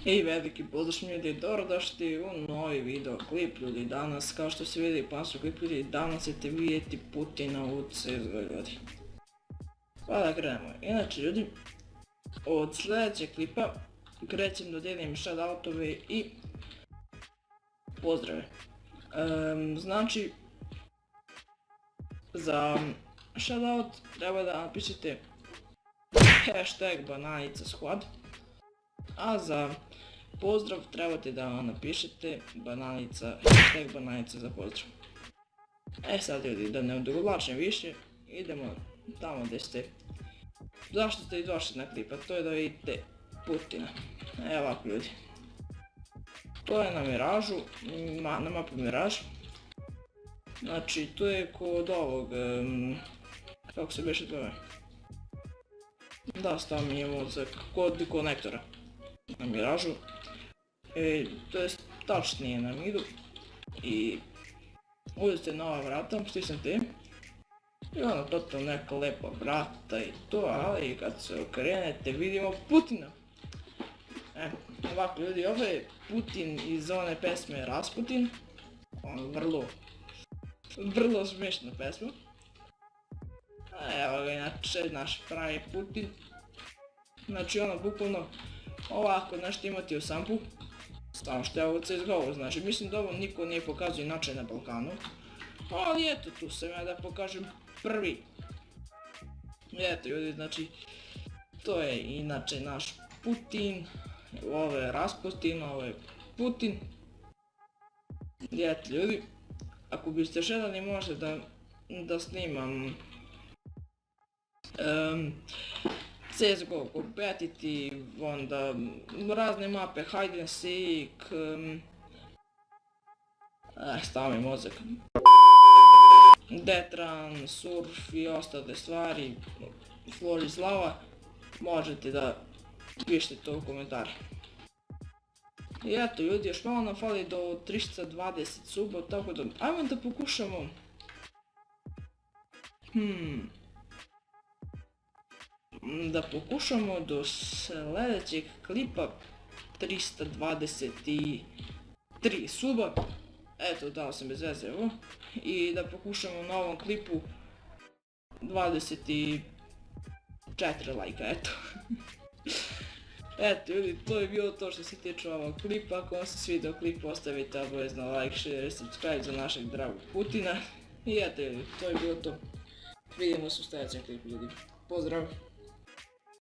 I veliki pozdrav ljudi, dobrodošli u novi video klip ljudi. Danas, kao što se vidi pa su klip ljudi, danas ćete vidjeti Putina u CSGO ljudi. Pa da krenemo. Inače ljudi, od sljedećeg klipa krećem da dijelim shoutoutove i pozdrave. Znači, za shoutout treba da napišete hashtag Bananica Squad, a za pozdrav trebate da napišete hashtag Bananica za pozdrav. Sad ljudi, da ne odugovlačim više, idemo tamo gdje ste. Zašto ste došli na klipa? To je da vidite Putina. Evo ovako ljudi. To je na Miražu, na mapu Miraž. Znači tu je kod ovog, kako se beše zove? Da, stav mi je mozak, kod konektora na Miražu. To je tačnije na midu. I uzete nova vrata, stisnete i ono totalno neka lepa vrata i to, ali kad se okrenete vidimo Putina. Ovako ljudi, ovo je Putin iz one pesme Rasputin. Vrlo smiješna pesma. Evo ga inače naš pravi Putin. Znači ono bukvalno ovako nešto imati u sampu. Samo što je ovo CSGO, znači mislim da ovo niko nije pokazao inače na Balkanu. Ali eto, tu sam ja da pokažem prvi. Eto ljudi, znači to je inače naš Putin. Ovo je Rasputin, ovo je Putin. Eto ljudi, ako biste željeli možete da snimam CSGO competitive, onda razne mape, hide and seek, stavi mozak, Detran, surf i ostale stvari, Floor is lava, možete da pišete to u komentari. I eto ljudi, još malo nam fali do 320 suba, tako da ajmo da pokušamo. Da pokušamo do sljedećeg klipa 323 suba. Eto, dao sam bez veze ovo. I da pokušamo na ovom klipu 24 lajka, eto. Eto ljudi, to je bilo to što se tiče ovog klipa. Ako vam se svidio klip, ostavite obavezno like, share i subscribe za našeg dragog Putina. I eto ljudi, to je bilo to. Vidimo se u sljedećem klipu ljudi. Pozdrav!